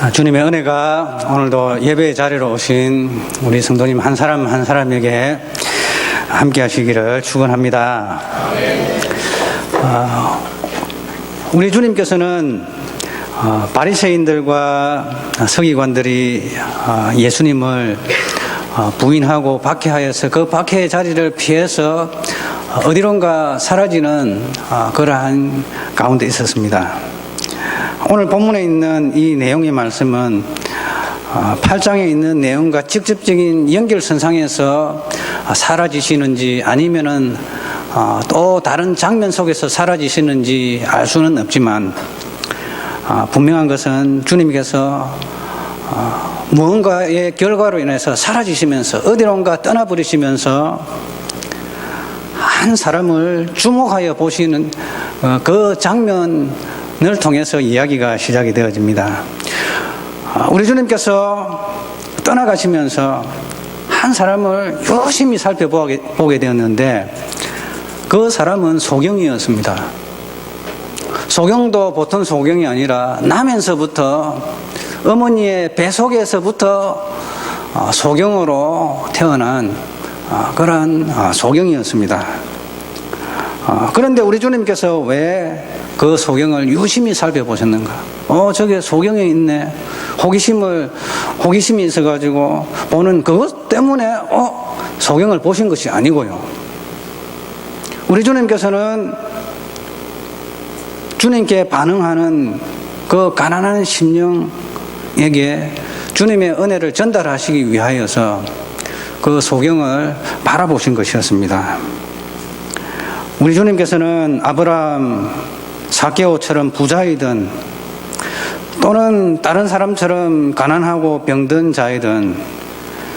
주님의 은혜가 오늘도 예배의 자리로 오신 우리 성도님 한 사람 한 사람에게 함께 하시기를 축원합니다. 우리 주님께서는 바리새인들과 서기관들이 예수님을 부인하고 박해하여서 그 박해의 자리를 피해서 어디론가 사라지는 그러한 가운데 있었습니다. 오늘 본문에 있는 이 내용의 말씀은 8장에 있는 내용과 직접적인 연결선상에서 사라지시는지 아니면은 또 다른 장면 속에서 사라지시는지 알 수는 없지만 분명한 것은 주님께서 무언가의 결과로 인해서 사라지시면서 어디론가 떠나버리시면서 한 사람을 주목하여 보시는 그 장면을 통해서 이야기가 시작이 되어집니다. 우리 주님께서 떠나가시면서 한 사람을 유심히 살펴보게 되었는데 그 사람은 소경이었습니다. 소경도 보통 소경이 아니라 나면서부터 어머니의 뱃속에서부터 소경으로 태어난 그러한 소경이었습니다. 그런데 우리 주님께서 왜 그 소경을 유심히 살펴보셨는가? 저게 소경이 있네. 호기심이 있어가지고 보는 그것 때문에 소경을 보신 것이 아니고요. 우리 주님께서는 주님께 반응하는 그 가난한 심령에게 주님의 은혜를 전달하시기 위하여서 그 소경을 바라보신 것이었습니다. 우리 주님께서는 아브라함, 사개오처럼 부자이든 또는 다른 사람처럼 가난하고 병든 자이든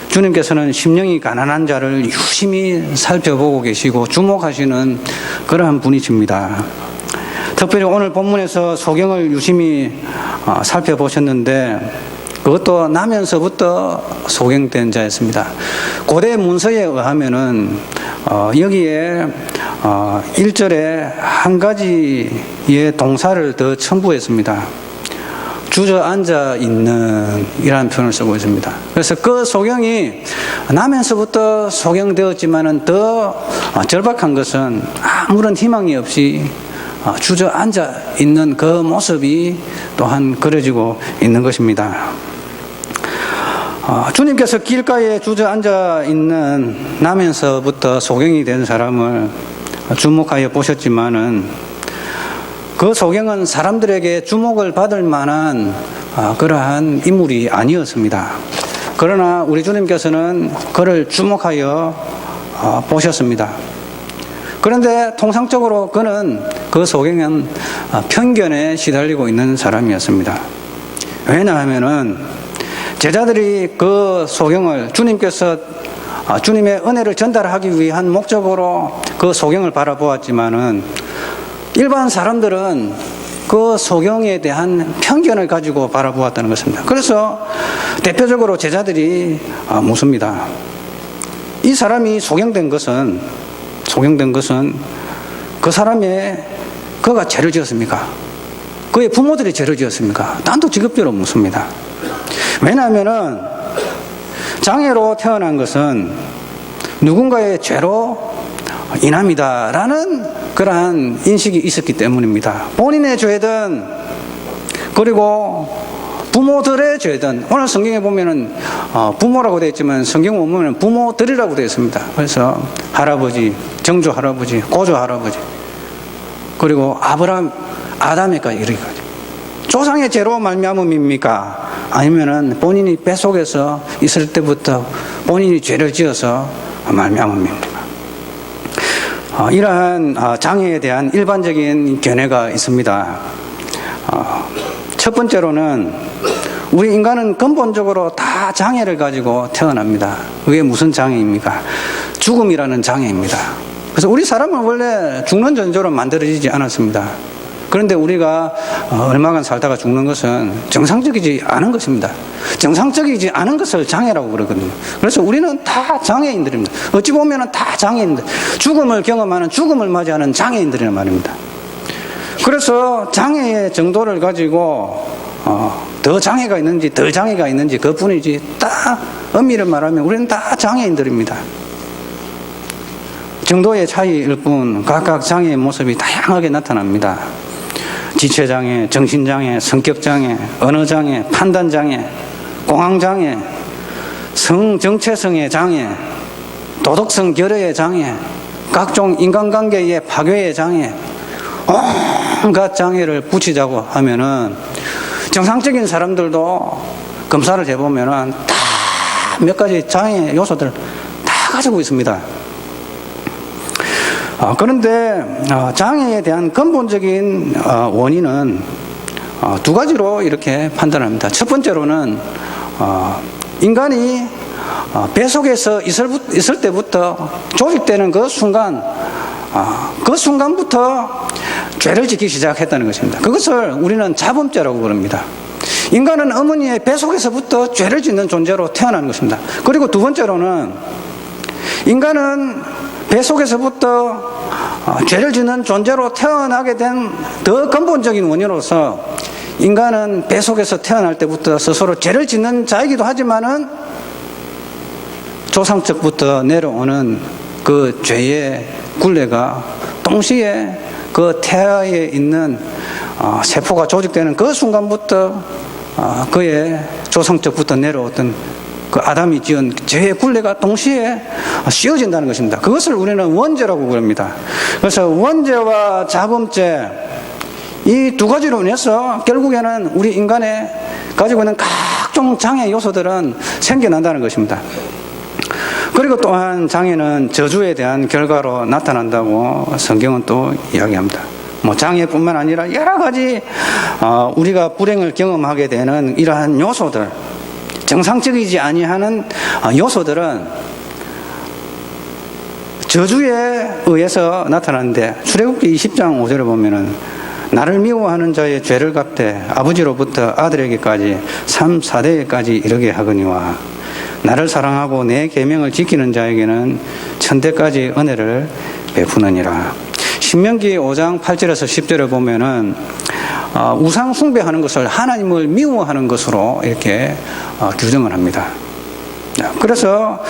주님께서는 심령이 가난한 자를 유심히 살펴보고 계시고 주목하시는 그러한 분이십니다. 특별히 오늘 본문에서 소경을 유심히 살펴보셨는데 그것도 나면서부터 소경된 자였습니다. 고대 문서에 의하면은 여기에 1절에 한 가지의 동사를 더 첨부했습니다. 주저앉아 있는 이라는 표현을 쓰고 있습니다. 그래서 그 소경이 나면서부터 소경되었지만은 더 절박한 것은 아무런 희망이 없이 주저앉아 있는 그 모습이 또한 그려지고 있는 것입니다. 주님께서 길가에 주저앉아 있는 나면서부터 소경이 된 사람을 주목하여 보셨지만은 그 소경은 사람들에게 주목을 받을 만한 그러한 인물이 아니었습니다. 그러나 우리 주님께서는 그를 주목하여 보셨습니다. 그런데 통상적으로 그 소경은 편견에 시달리고 있는 사람이었습니다. 왜냐하면은 제자들이 그 소경을 주님께서 주님의 은혜를 전달하기 위한 목적으로 그 소경을 바라보았지만은 일반 사람들은 그 소경에 대한 편견을 가지고 바라보았다는 것입니다. 그래서 대표적으로 제자들이 묻습니다. 이 사람이 소경된 것은 그 사람의 그가 죄를 지었습니까? 그의 부모들이 죄를 지었습니까? 단도직입적으로 묻습니다. 왜냐하면은 장애로 태어난 것은 누군가의 죄로 인함이다라는 그러한 인식이 있었기 때문입니다. 본인의 죄든 그리고 부모들의 죄든 오늘 성경에 보면은 부모라고 되어 있지만 성경 보면 부모들이라고 되어 있습니다. 그래서 할아버지, 정조 할아버지, 고조 할아버지 그리고 아담에까지 이르기까지 조상의 죄로 말미암음입니까? 아니면은 본인이 뱃속에서 있을 때부터 본인이 죄를 지어서 말미암음입니까? 이러한 장애에 대한 일반적인 견해가 있습니다. 첫 번째로는 우리 인간은 근본적으로 다 장애를 가지고 태어납니다. 그게 무슨 장애입니까? 죽음이라는 장애입니다. 그래서 우리 사람은 원래 죽는 존재로 만들어지지 않았습니다. 그런데 우리가 얼마간 살다가 죽는 것은 정상적이지 않은 것입니다. 정상적이지 않은 것을 장애라고 그러거든요. 그래서 우리는 다 장애인들입니다. 어찌 보면 다 장애인들, 죽음을 경험하는, 죽음을 맞이하는 장애인들이란 말입니다. 그래서 장애의 정도를 가지고 더 장애가 있는지 덜 장애가 있는지 그뿐이지, 딱 엄밀히 말하면 우리는 다 장애인들입니다. 정도의 차이일 뿐 각각 장애의 모습이 다양하게 나타납니다. 지체장애, 정신장애, 성격장애, 언어장애, 판단장애, 공황장애, 성정체성의 장애, 도덕성 결여의 장애, 각종 인간관계의 파괴의 장애, 온갖 장애를 붙이자고 하면은 정상적인 사람들도 검사를 해보면은 다 몇 가지 장애 요소들 다 가지고 있습니다. 그런데 장애에 대한 근본적인 원인은 두 가지로 이렇게 판단합니다. 첫 번째로는 인간이 배 속에서 있을 때부터 조직되는 그 순간부터 죄를 짓기 시작했다는 것입니다. 그것을 우리는 자범죄라고 부릅니다. 인간은 어머니의 배 속에서부터 죄를 짓는 존재로 태어난 것입니다. 그리고 두 번째로는 인간은 배 속에서부터 죄를 짓는 존재로 태어나게 된 더 근본적인 원인으로서 인간은 배 속에서 태어날 때부터 스스로 죄를 짓는 자이기도 하지만은 조상적부터 내려오는 그 죄의 굴레가 동시에 그 태아에 있는 세포가 조직되는 그 순간부터 그의 조상적부터 내려오던 그 아담이 지은 죄의 굴레가 동시에 씌워진다는 것입니다. 그것을 우리는 원죄라고 부릅니다. 그래서 원죄와 자범죄, 이 두 가지로 인해서 결국에는 우리 인간의 가지고 있는 각종 장애 요소들은 생겨난다는 것입니다. 그리고 또한 장애는 저주에 대한 결과로 나타난다고 성경은 또 이야기합니다. 장애뿐만 아니라 여러 가지 우리가 불행을 경험하게 되는 이러한 요소들, 정상적이지 아니하는 요소들은 저주에 의해서 나타나는데, 출애굽기 20장 5절에 보면은 나를 미워하는 자의 죄를 갚되 아버지로부터 아들에게까지 3, 4대에까지 이르게 하거니와 나를 사랑하고 내 계명을 지키는 자에게는 천대까지 은혜를 베푸느니라. 신명기 5장 8절에서 10절에 보면은 우상 숭배하는 것을 하나님을 미워하는 것으로 이렇게 규정을 합니다. 그래서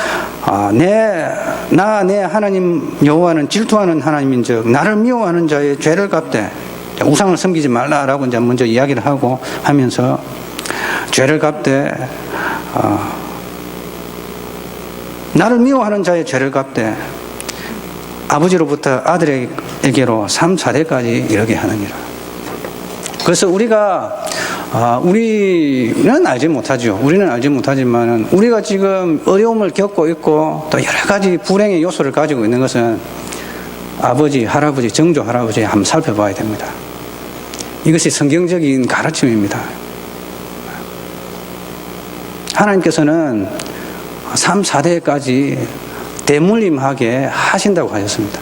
내 하나님 여호와는 질투하는 하나님인즉 나를 미워하는 자의 죄를 갚되, 우상을 섬기지 말라라고 이제 먼저 이야기를 하고 하면서 죄를 갚되 나를 미워하는 자의 죄를 갚되 아버지로부터 아들에게로 3, 4대까지 이르게 하느니라. 그래서 우리는 알지 못하죠. 우리는 알지 못하지만 우리가 지금 어려움을 겪고 있고 또 여러 가지 불행의 요소를 가지고 있는 것은 아버지, 할아버지, 정조 할아버지 한번 살펴봐야 됩니다. 이것이 성경적인 가르침입니다. 하나님께서는 3, 4대까지 대물림하게 하신다고 하셨습니다.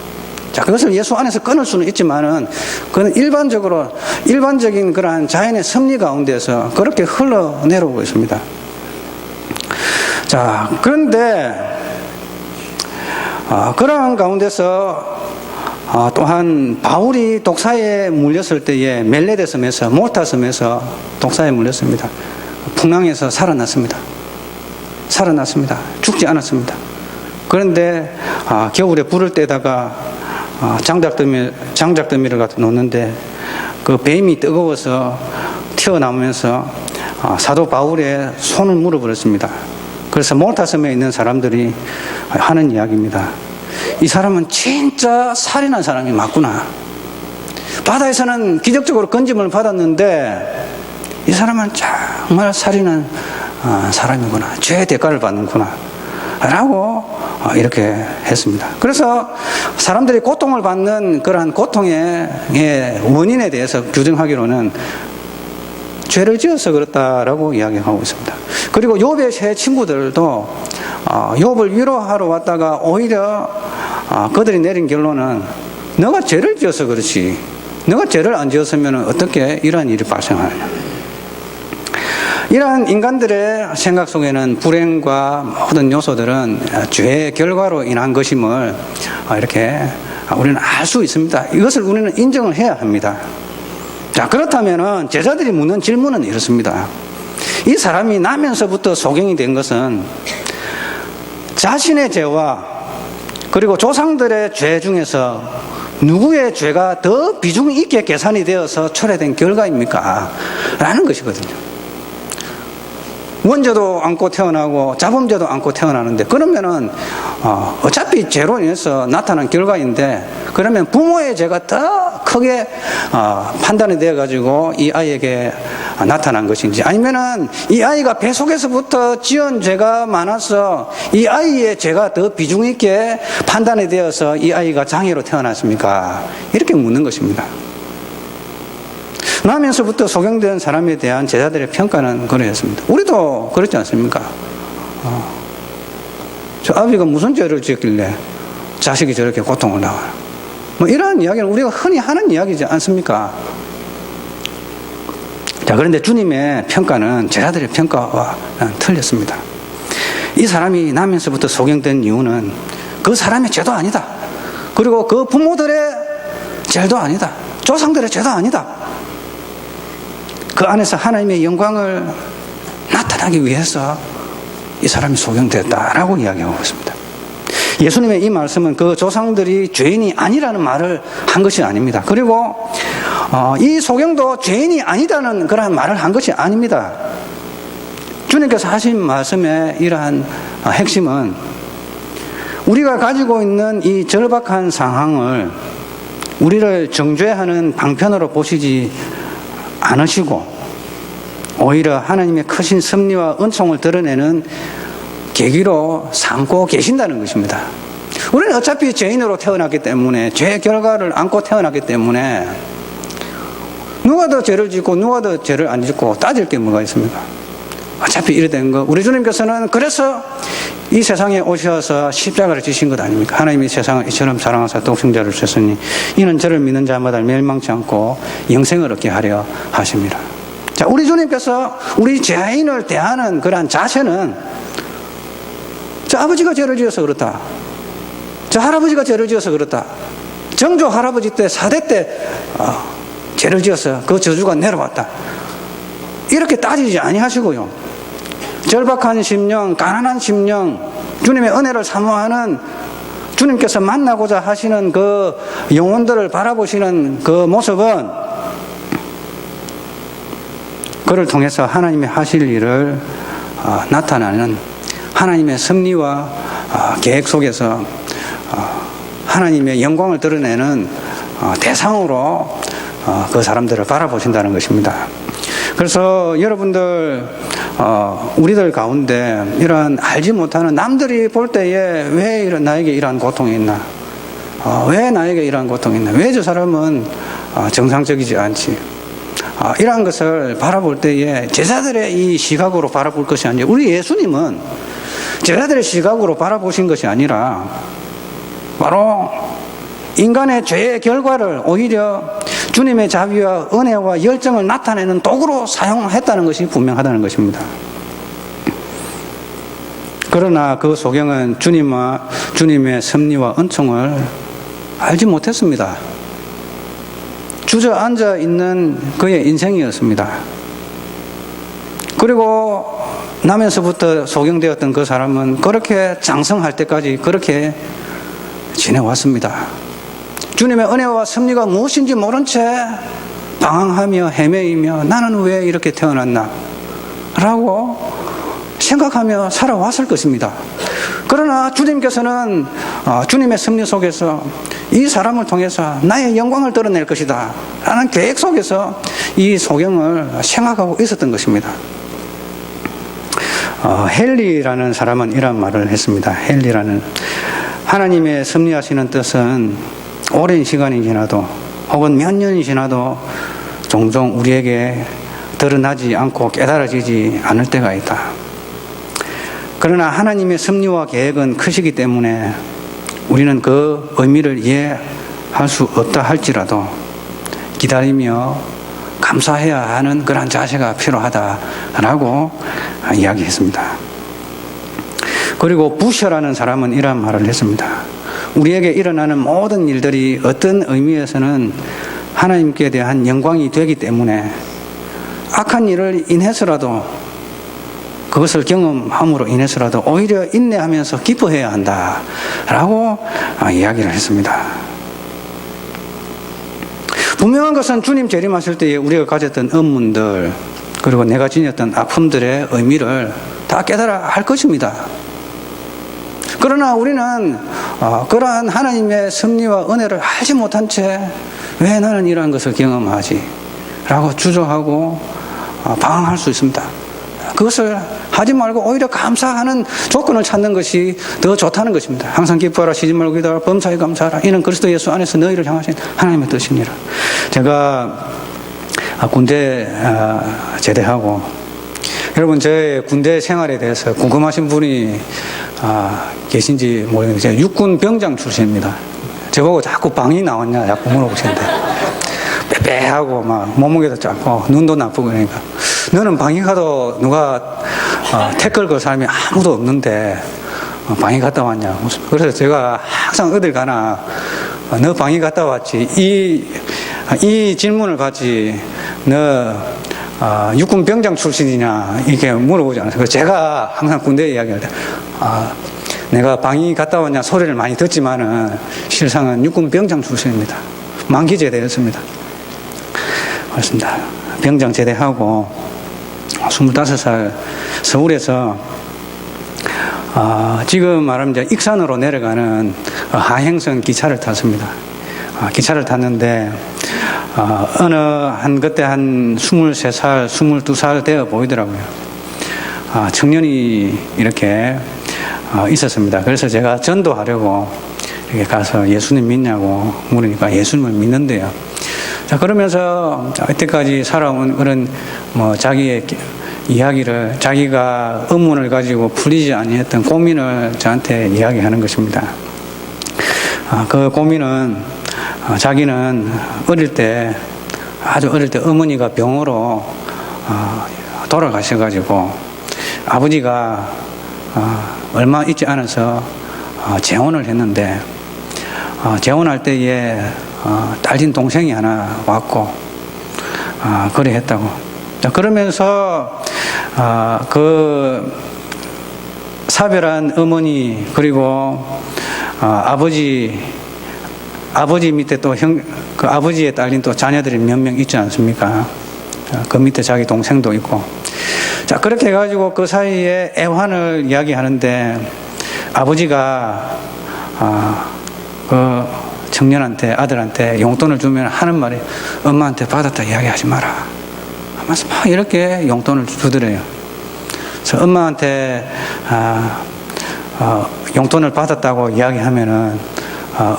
자, 그것을 예수 안에서 끊을 수는 있지만은 그건 일반적인 그러한 자연의 섭리 가운데서 그렇게 흘러내려오고 있습니다. 자, 그런데 그러한 가운데서 또한 바울이 독사에 물렸을 때에 멜레데 섬에서, 몰타 섬에서 독사에 물렸습니다. 풍랑에서 살아났습니다. 죽지 않았습니다. 그런데 겨울에 불을 떼다가 장작더미를 갖다 놓는데 그 뱀이 뜨거워서 튀어나오면서 사도 바울의 손을 물어버렸습니다. 그래서 몰타섬에 있는 사람들이 하는 이야기입니다. 이 사람은 진짜 살인한 사람이 맞구나. 바다에서는 기적적으로 건짐을 받았는데 이 사람은 정말 살인한 사람이구나. 죄의 대가를 받는구나 라고 이렇게 했습니다. 그래서 사람들이 고통을 받는 그러한 고통의 원인에 대해서 규정하기로는 죄를 지어서 그렇다라고 이야기하고 있습니다. 그리고 욥의 세 친구들도 욥을 위로하러 왔다가 오히려 그들이 내린 결론은 너가 죄를 지어서 그렇지, 너가 죄를 안 지었으면 어떻게 이러한 일이 발생하느냐. 이러한 인간들의 생각 속에는 불행과 모든 요소들은 죄의 결과로 인한 것임을 이렇게 우리는 알 수 있습니다. 이것을 우리는 인정을 해야 합니다. 자, 그렇다면은 제자들이 묻는 질문은 이렇습니다. 이 사람이 나면서부터 소경이 된 것은 자신의 죄와 그리고 조상들의 죄 중에서 누구의 죄가 더 비중 있게 계산이 되어서 초래된 결과입니까? 라는 것이거든요. 원죄도 안고 태어나고 자범죄도 안고 태어나는데, 그러면은 어차피 죄로 인해서 나타난 결과인데, 그러면 부모의 죄가 더 크게 판단이 되어 가지고 이 아이에게 나타난 것인지, 아니면은 이 아이가 배 속에서부터 지은 죄가 많아서 이 아이의 죄가 더 비중 있게 판단이 되어서 이 아이가 장애로 태어났습니까? 이렇게 묻는 것입니다. 나면서부터 소경된 사람에 대한 제자들의 평가는 그러했습니다. 우리도 그렇지 않습니까? 저 아버지가 무슨 죄를 지었길래 자식이 저렇게 고통을 당하나? 뭐 이런 이야기는 우리가 흔히 하는 이야기지 않습니까? 자, 그런데 주님의 평가는 제자들의 평가와 틀렸습니다. 이 사람이 나면서부터 소경된 이유는 그 사람의 죄도 아니다. 그리고 그 부모들의 죄도 아니다. 조상들의 죄도 아니다. 그 안에서 하나님의 영광을 나타나기 위해서 이 사람이 소경됐다라고 이야기하고 있습니다. 예수님의 이 말씀은 그 조상들이 죄인이 아니라는 말을 한 것이 아닙니다. 그리고 이 소경도 죄인이 아니다는 그런 말을 한 것이 아닙니다. 주님께서 하신 말씀의 이러한 핵심은 우리가 가지고 있는 이 절박한 상황을 우리를 정죄하는 방편으로 보시지 않으시고 오히려 하나님의 크신 섭리와 은총을 드러내는 계기로 삼고 계신다는 것입니다. 우리는 어차피 죄인으로 태어났기 때문에, 죄의 결과를 안고 태어났기 때문에 누가 더 죄를 짓고 누가 더 죄를 안 짓고 따질 게 뭐가 있습니까? 어차피 이래 된 거. 우리 주님께서는 그래서 이 세상에 오셔서 십자가를 지신 것 아닙니까? 하나님이 세상을 이처럼 사랑하사 독생자를 주셨으니 이는 저를 믿는 자마다 멸망치 않고 영생을 얻게 하려 하십니다. 자, 우리 주님께서 우리 죄인을 대하는 그러한 자세는 저 아버지가 죄를 지어서 그렇다, 저 할아버지가 죄를 지어서 그렇다, 정조 할아버지 때 4대 때 죄를 지어서 그 저주가 내려왔다, 이렇게 따지지 아니하시고요, 절박한 심령, 가난한 심령, 주님의 은혜를 사모하는 주님께서 만나고자 하시는 그 영혼들을 바라보시는 그 모습은 그를 통해서 하나님이 하실 일을 나타나는 하나님의 섭리와 계획 속에서 하나님의 영광을 드러내는 대상으로 그 사람들을 바라보신다는 것입니다. 그래서 여러분들, 우리들 가운데 이런 알지 못하는, 남들이 볼 때에 왜 나에게 이러한 고통이 있나, 왜 나에게 이러한 고통이 있나, 왜 저 사람은 정상적이지 않지, 이러한 것을 바라볼 때에 제자들의 이 시각으로 바라볼 것이 아니라, 우리 예수님은 제자들의 시각으로 바라보신 것이 아니라 바로 인간의 죄의 결과를 오히려 주님의 자비와 은혜와 열정을 나타내는 도구로 사용했다는 것이 분명하다는 것입니다. 그러나 그 소경은 주님과 주님의 섭리와 은총을 알지 못했습니다. 주저앉아 있는 그의 인생이었습니다. 그리고 나면서부터 소경되었던 그 사람은 그렇게 장성할 때까지 그렇게 지내왔습니다. 주님의 은혜와 섭리가 무엇인지 모른 채 방황하며 헤매이며 나는 왜 이렇게 태어났나 라고 생각하며 살아왔을 것입니다. 그러나 주님께서는 주님의 섭리 속에서 이 사람을 통해서 나의 영광을 드러낼 것이다 라는 계획 속에서 이 소경을 생각하고 있었던 것입니다. 헨리라는 사람은 이런 말을 했습니다. 헨리라는, 하나님의 섭리하시는 뜻은 오랜 시간이 지나도 혹은 몇 년이 지나도 종종 우리에게 드러나지 않고 깨달아지지 않을 때가 있다. 그러나 하나님의 섭리와 계획은 크시기 때문에 우리는 그 의미를 이해할 수 없다 할지라도 기다리며 감사해야 하는 그런 자세가 필요하다라고 이야기했습니다. 그리고 부셔라는 사람은 이런 말을 했습니다. 우리에게 일어나는 모든 일들이 어떤 의미에서는 하나님께 대한 영광이 되기 때문에 악한 일을 인해서라도 그것을 경험함으로 인해서라도 오히려 인내하면서 기뻐해야 한다라고 이야기를 했습니다. 분명한 것은 주님 재림하실 때에 우리가 가졌던 업문들 그리고 내가 지녔던 아픔들의 의미를 다 깨달아 할 것입니다. 그러나 우리는 그러한 하나님의 섭리와 은혜를 알지 못한 채 왜 나는 이러한 것을 경험하지? 라고 주저하고 방황할 수 있습니다. 그것을 하지 말고 오히려 감사하는 조건을 찾는 것이 더 좋다는 것입니다. 항상 기뻐하라, 쉬지 말고 기도하라, 범사에 감사하라. 이는 그리스도 예수 안에서 너희를 향하신 하나님의 뜻이니라. 제가 군대 제대하고 여러분 제 군대 생활에 대해서 궁금하신 분이 계신지 모르겠는데 제가 육군 병장 출신입니다. 저보고 자꾸 방이 나왔냐 자꾸 물어보시는데 빼빼하고 막 몸무게도 작고 눈도 나쁘고 그러니까 너는 방위 가도 누가 태클 걸 사람이 아무도 없는데 방위 갔다 왔냐. 그래서 제가 항상 어딜 가나 너 방위 갔다 왔지 이 질문을 받지 너 육군 병장 출신이냐 이렇게 물어보지 않았어요. 제가 항상 군대 이야기할 때 내가 방위 갔다 왔냐 소리를 많이 듣지만은 실상은 육군 병장 출신입니다. 만기 제대였습니다. 그렇습니다. 병장 제대하고 25살 서울에서 지금 말하면 이제 익산으로 내려가는 하행선 기차를 탔습니다. 기차를 탔는데 그때 한 23살, 22살 되어 보이더라고요. 청년이 이렇게 있었습니다. 그래서 제가 전도하려고 이렇게 가서 예수님 믿냐고 물으니까 예수님을 믿는데요. 자, 그러면서 이때까지 살아온 그런 자기의 이야기를 자기가 의문을 가지고 풀리지 아니했던 고민을 저한테 이야기하는 것입니다. 그 고민은 자기는 아주 어릴 때 어머니가 병으로 돌아가셔가지고 아버지가 얼마 있지 않아서 재혼을 했는데 재혼할 때에 딸린 동생이 하나 왔고 그래 했다고. 자, 그러면서 그 사별한 어머니 그리고 아버지 밑에 또 그 아버지의 딸린 또 자녀들이 몇 명 있지 않습니까? 그 밑에 자기 동생도 있고. 자, 그렇게 해가지고 그 사이에 애환을 이야기하는데 아버지가 그 청년한테 아들한테 용돈을 주면 하는 말이 엄마한테 받았다 이야기하지 마라 하면서 막 이렇게 용돈을 주더래요. 그래서 엄마한테 용돈을 받았다고 이야기하면은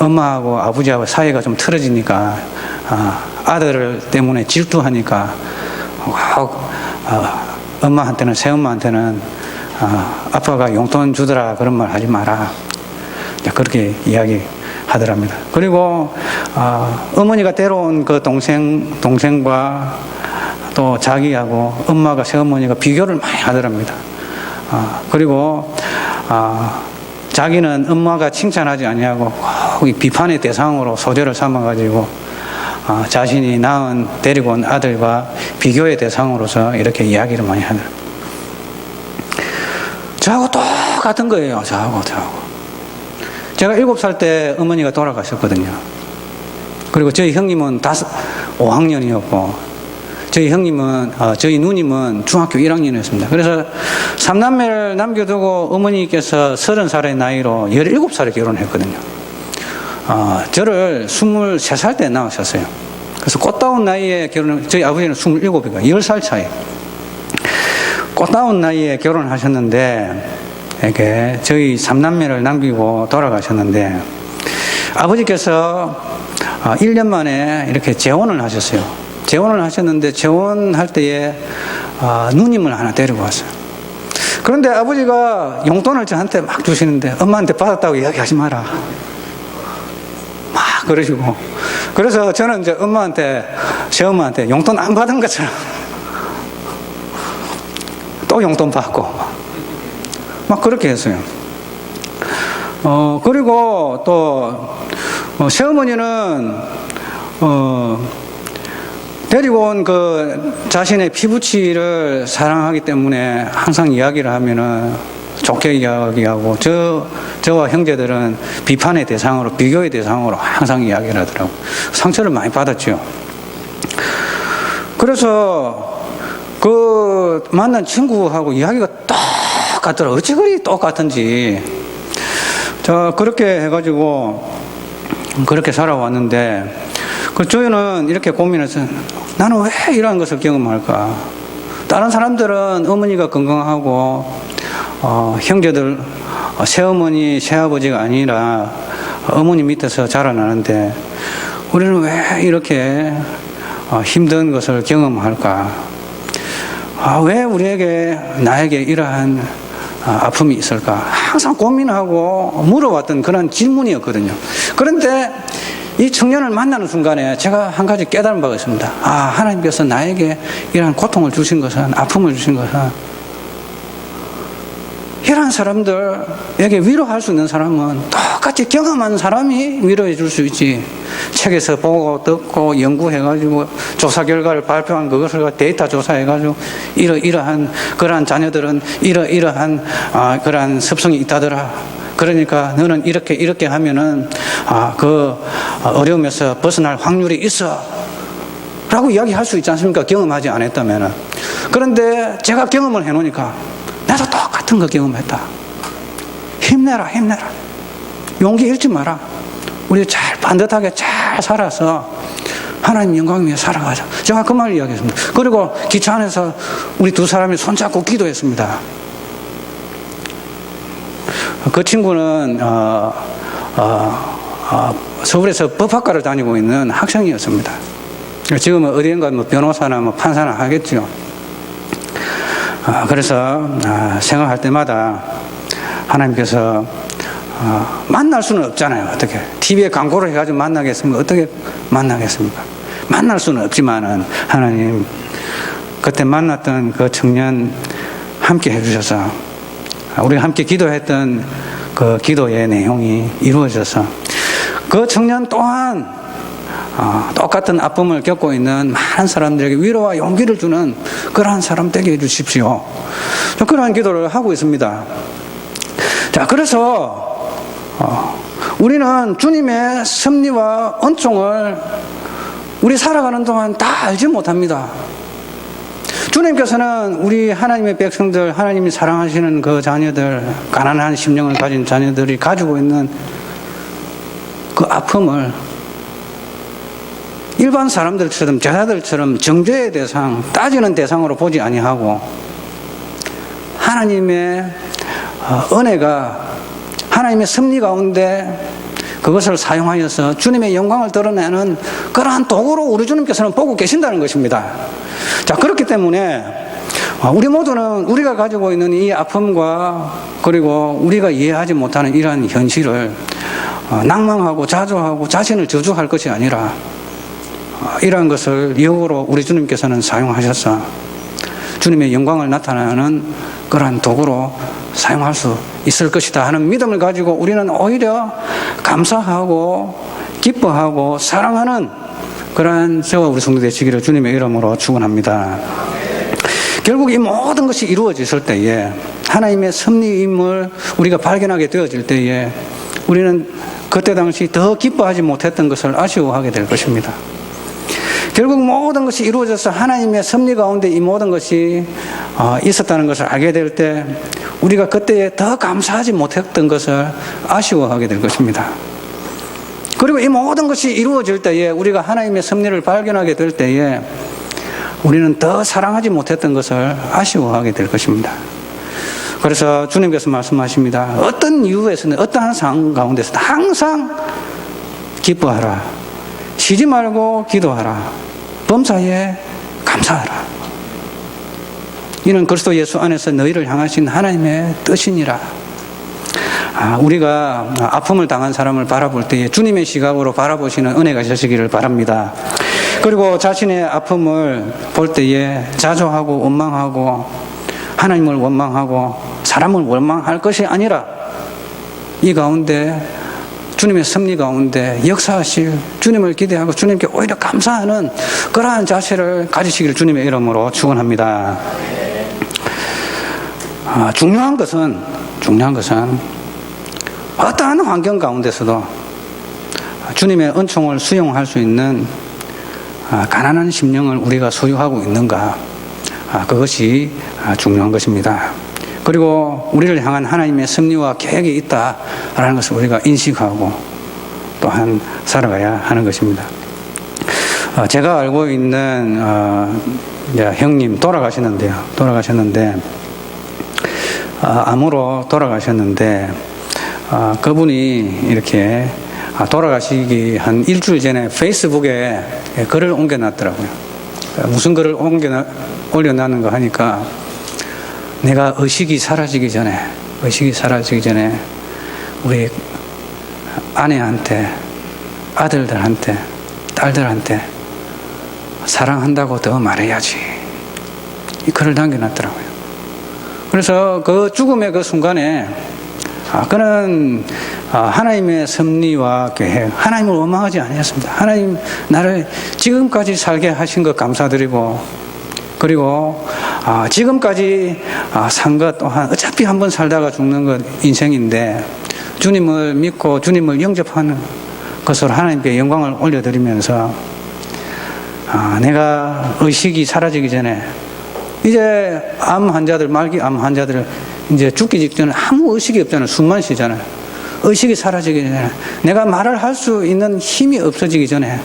엄마하고 아버지하고 사이가 좀 틀어지니까 아들 때문에 질투하니까 엄마한테는 새엄마한테는 아빠가 용돈 주더라 그런 말 하지 마라 그렇게 이야기하더랍니다. 그리고 어머니가 데려온 그 동생과 또 자기하고 엄마가 새어머니가 비교를 많이 하더랍니다. 그리고 자기는 엄마가 칭찬하지 아니하고 비판의 대상으로 소재를 삼아가지고 자신이 낳은 데리고 온 아들과 비교의 대상으로서 이렇게 이야기를 많이 하더랍니다. 저하고 똑같은 거예요. 저하고. 제가 7살 때 어머니가 돌아가셨거든요. 그리고 저희 형님은 5학년이었고 저희 누님은 중학교 1학년이었습니다. 그래서 3남매를 남겨두고 어머니께서 30살의 나이로 17살에 결혼했거든요. 저를 23살 때 낳으셨어요. 그래서 꽃다운 나이에 저희 아버지는 27이니까 10살 차이. 꽃다운 나이에 결혼하셨는데 이렇게 저희 3남매를 남기고 돌아가셨는데 아버지께서 1년 만에 이렇게 재혼을 하셨어요. 재혼을 하셨는데 재혼할 때에 누님을 하나 데리고 왔어요. 그런데 아버지가 용돈을 저한테 막 주시는데 엄마한테 받았다고 이야기하지 마라 막 그러시고 그래서 저는 이제 새엄마한테 용돈 안 받은 것처럼 또 용돈 받고 막 그렇게 했어요. 그리고 또 새어머니는 데리고 온 그 자신의 피부치를 사랑하기 때문에 항상 이야기를 하면은 좋게 이야기하고 저와 형제들은 비판의 대상으로, 비교의 대상으로 항상 이야기를 하더라고요. 상처를 많이 받았죠. 그래서 그 만난 친구하고 이야기가 똑같더라고요. 어찌 그리 똑같은지. 그렇게 해가지고 그렇게 살아왔는데, 그 저희는 이렇게 고민해서 나는 왜 이러한 것을 경험할까? 다른 사람들은 어머니가 건강하고 형제들 새어머니 새아버지가 아니라 어머니 밑에서 자라나는데 우리는 왜 이렇게 힘든 것을 경험할까? 왜 나에게 이러한 아픔이 있을까? 항상 고민하고 물어왔던 그런 질문이었거든요. 그런데 이 청년을 만나는 순간에 제가 한 가지 깨달은 바가 있습니다. 하나님께서 나에게 이러한 고통을 주신 것은, 아픔을 주신 것은 이러한 사람들에게 위로할 수 있는 사람은 똑같이 경험한 사람이 위로해 줄 수 있지. 책에서 보고 듣고 연구해가지고 조사 결과를 발표한 그것을 데이터 조사해가지고 이러한 그러한 자녀들은 이러한 그러한 습성이 있다더라. 그러니까 너는 이렇게 하면은 그 어려움에서 벗어날 확률이 있어 라고 이야기할 수 있지 않습니까? 경험하지 않았다면은. 그런데 제가 경험을 해놓으니까 나도 똑같은 거 경험했다. 힘내라. 용기 잃지 마라. 우리 잘 반듯하게 잘 살아서 하나님 영광 위에 살아가자. 제가 그 말을 이야기했습니다. 그리고 기차 안에서 우리 두 사람이 손잡고 기도했습니다. 그 친구는 서울에서 법학과를 다니고 있는 학생이었습니다. 지금은 어디인가 변호사나 판사나 하겠죠. 그래서 생각할 때마다 하나님께서 만날 수는 없잖아요. 어떻게 TV에 광고를 해가지고 만나겠습니까? 어떻게 만나겠습니까? 만날 수는 없지만은 하나님 그때 만났던 그 청년 함께 해주셔서 우리가 함께 기도했던 그 기도의 내용이 이루어져서 그 청년 또한 똑같은 아픔을 겪고 있는 많은 사람들에게 위로와 용기를 주는 그러한 사람 되게 해주십시오. 그러한 기도를 하고 있습니다. 자, 그래서 우리는 주님의 섭리와 은총을 우리 살아가는 동안 다 알지 못합니다. 주님께서는 우리 하나님의 백성들, 하나님이 사랑하시는 그 자녀들, 가난한 심령을 가진 자녀들이 가지고 있는 그 아픔을 일반 사람들처럼, 제자들처럼 정죄의 대상, 따지는 대상으로 보지 아니하고 하나님의 은혜가, 하나님의 섭리 가운데 그것을 사용하여서 주님의 영광을 드러내는 그러한 도구로 우리 주님께서는 보고 계신다는 것입니다. 자, 그렇기 때문에 우리 모두는 우리가 가지고 있는 이 아픔과 그리고 우리가 이해하지 못하는 이러한 현실을 낭망하고 자조하고 자신을 저주할 것이 아니라 이러한 것을 역으로 우리 주님께서는 사용하셔서 주님의 영광을 나타내는 그러한 도구로 사용할 수 있을 것이다 하는 믿음을 가지고 우리는 오히려 감사하고 기뻐하고 사랑하는 그러한 저와 우리 성도 되시기를 주님의 이름으로 축원합니다. 결국 이 모든 것이 이루어졌을 때에, 하나님의 섭리임을 우리가 발견하게 되어질 때에 우리는 그때 당시 더 기뻐하지 못했던 것을 아쉬워하게 될 것입니다. 결국 모든 것이 이루어져서 하나님의 섭리 가운데 이 모든 것이 있었다는 것을 알게 될 때 우리가 그때에 더 감사하지 못했던 것을 아쉬워하게 될 것입니다. 그리고 이 모든 것이 이루어질 때에, 우리가 하나님의 섭리를 발견하게 될 때에 우리는 더 사랑하지 못했던 것을 아쉬워하게 될 것입니다. 그래서 주님께서 말씀하십니다. 어떤 이유에서는, 어떠한 상황 가운데서도 항상 기뻐하라, 쉬지 말고 기도하라, 범사에 감사하라. 이는 그리스도 예수 안에서 너희를 향하신 하나님의 뜻이니라. 우리가 아픔을 당한 사람을 바라볼 때에 주님의 시각으로 바라보시는 은혜가 있으시기를 바랍니다. 그리고 자신의 아픔을 볼 때에 자조하고 원망하고 하나님을 원망하고 사람을 원망할 것이 아니라 이 가운데 주님의 섭리 가운데 역사하실 주님을 기대하고 주님께 오히려 감사하는 그러한 자세를 가지시기를 주님의 이름으로 축원합니다. 중요한 것은 어떠한 환경 가운데서도 주님의 은총을 수용할 수 있는 가난한 심령을 우리가 소유하고 있는가, 그것이 중요한 것입니다. 그리고 우리를 향한 하나님의 섭리와 계획이 있다라는 것을 우리가 인식하고 또한 살아가야 하는 것입니다. 제가 알고 있는 형님 돌아가셨는데 암으로 돌아가셨는데 그분이 이렇게 돌아가시기 한 일주일 전에 페이스북에 글을 옮겨놨더라고요. 무슨 글을 올려놨는가 하니까, 내가 의식이 사라지기 전에 우리 아내한테, 아들들한테, 딸들한테 사랑한다고 더 말해야지, 이 글을 남겨놨더라고요. 그래서 그 죽음의 그 순간에 그는 하나님의 섭리와 계획, 하나님을 원망하지 아니었습니다. 하나님, 나를 지금까지 살게 하신 것 감사드리고, 그리고 지금까지 산 것 또한 어차피 한번 살다가 죽는 것 인생인데, 주님을 믿고 주님을 영접하는 것으로 하나님께 영광을 올려드리면서 내가 의식이 사라지기 전에, 이제 말기 암 환자들 이제 죽기 직전에 아무 의식이 없잖아요. 숨만 쉬잖아요. 의식이 사라지기 전에, 내가 말을 할 수 있는 힘이 없어지기 전에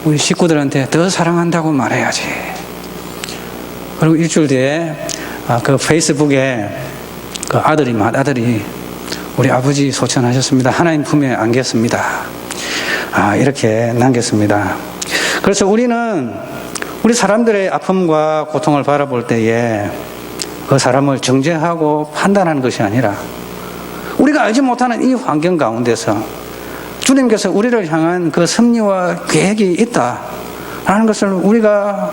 우리 식구들한테 더 사랑한다고 말해야지. 그리고 일주일 뒤에 그 페이스북에 그 맏아들이 우리 아버지 소천하셨습니다. 하나님 품에 안겼습니다. 이렇게 남겼습니다. 그래서 우리는 우리 사람들의 아픔과 고통을 바라볼 때에 그 사람을 정죄하고 판단하는 것이 아니라, 우리가 알지 못하는 이 환경 가운데서 주님께서 우리를 향한 그 섭리와 계획이 있다라는 것을 우리가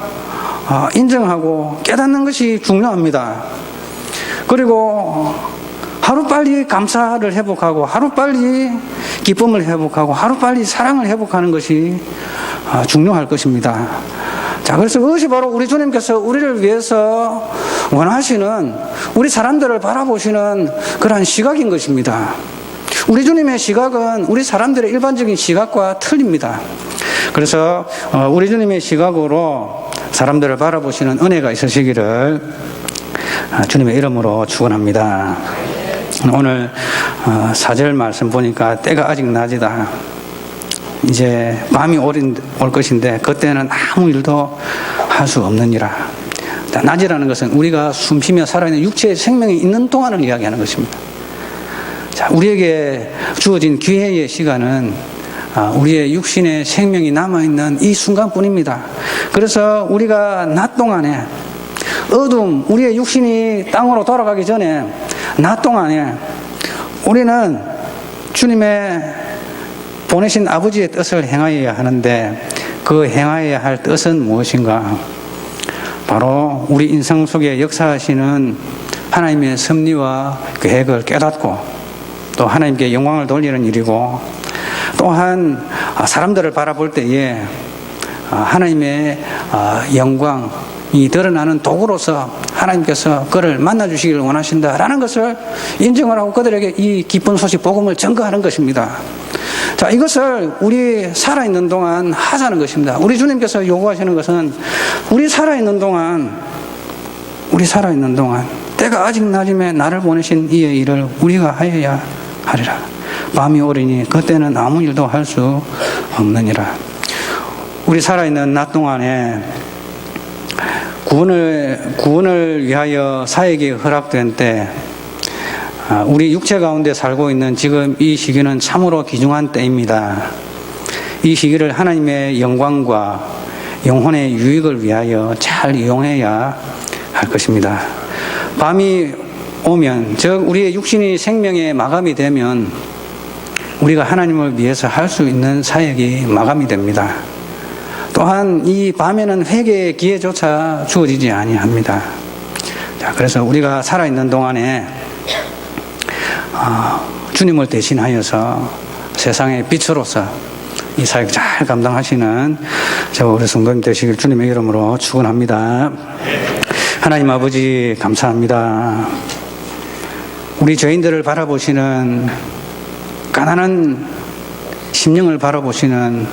인정하고 깨닫는 것이 중요합니다. 그리고 하루빨리 감사를 회복하고, 하루빨리 기쁨을 회복하고, 하루빨리 사랑을 회복하는 것이 중요할 것입니다. 자, 그래서 그것이 바로 우리 주님께서 우리를 위해서 원하시는, 우리 사람들을 바라보시는 그러한 시각인 것입니다. 우리 주님의 시각은 우리 사람들의 일반적인 시각과 틀립니다. 그래서 우리 주님의 시각으로 사람들을 바라보시는 은혜가 있으시기를 주님의 이름으로 축원합니다. 오늘 4절 말씀 보니까 때가 아직 낮이다. 이제 밤이 올 것인데 그때는 아무 일도 할 수 없느니라. 낮이라는 것은 우리가 숨쉬며 살아있는 육체의 생명이 있는 동안을 이야기하는 것입니다. 자, 우리에게 주어진 기회의 시간은 우리의 육신의 생명이 남아있는 이 순간뿐입니다. 그래서 우리가 낮 동안에 우리의 육신이 땅으로 돌아가기 전에 낮 동안에 우리는 주님의 보내신 아버지의 뜻을 행하여야 하는데, 그 행하여야 할 뜻은 무엇인가? 바로 우리 인생 속에 역사하시는 하나님의 섭리와 계획을 깨닫고 또 하나님께 영광을 돌리는 일이고, 또한 사람들을 바라볼 때에 하나님의 영광이 드러나는 도구로서 하나님께서 그를 만나주시기를 원하신다라는 것을 인정을 하고 그들에게 이 기쁜 소식 복음을 전가하는 것입니다. 자, 이것을 우리 살아있는 동안 하자는 것입니다. 우리 주님께서 요구하시는 것은 우리 살아있는 동안 때가 아직 낮음에 나를 보내신 이의 일을 우리가 하여야 하리라. 밤이 오리니 그때는 아무 일도 할 수 없느니라. 우리 살아있는 낮 동안에 구원을 위하여 사역이 허락된 때, 우리 육체 가운데 살고 있는 지금 이 시기는 참으로 귀중한 때입니다. 이 시기를 하나님의 영광과 영혼의 유익을 위하여 잘 이용해야 할 것입니다. 밤이 오면, 즉 우리의 육신이 생명의 마감이 되면 우리가 하나님을 위해서 할 수 있는 사역이 마감이 됩니다. 또한 이 밤에는 회개의 기회조차 주어지지 아니합니다. 자, 그래서 우리가 살아있는 동안에 주님을 대신하여서 세상의 빛으로서 이 사역 잘 감당하시는 저와 우리 성도님 되시길 주님의 이름으로 축원합니다. 하나님 아버지 감사합니다. 우리 죄인들을 바라보시는 가난한 심령을 바라보시는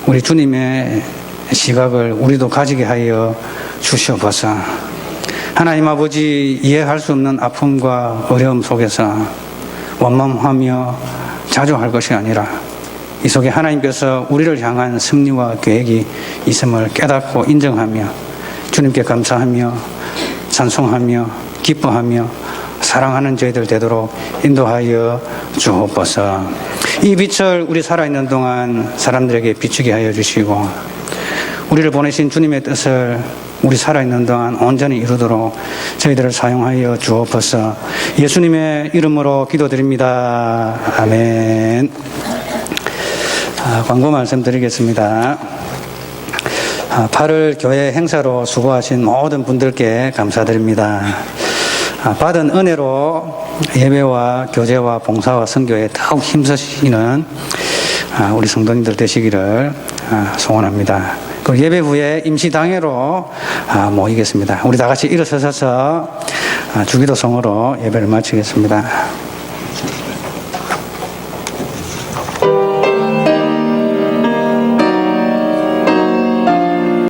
우리 주님의 시각을 우리도 가지게 하여 주시옵소서. 하나님 아버지 이해할 수 없는 아픔과 어려움 속에서 원망하며 자조할 것이 아니라 이 속에 하나님께서 우리를 향한 승리와 계획이 있음을 깨닫고 인정하며 주님께 감사하며 찬송하며 기뻐하며 사랑하는 저희들 되도록 인도하여 주옵소서. 이 빛을 우리 살아있는 동안 사람들에게 비추게 하여 주시고 우리를 보내신 주님의 뜻을 우리 살아있는 동안 온전히 이루도록 저희들을 사용하여 주옵소서. 예수님의 이름으로 기도드립니다. 아멘. 광고 말씀드리겠습니다. 8월 교회 행사로 수고하신 모든 분들께 감사드립니다. 받은 은혜로 예배와 교제와 봉사와 선교에 더욱 힘쓰시는 우리 성도님들 되시기를 소원합니다. 그 예배 후에 임시당회로 모이겠습니다. 우리 다 같이 일어서서 주기도송으로 예배를 마치겠습니다.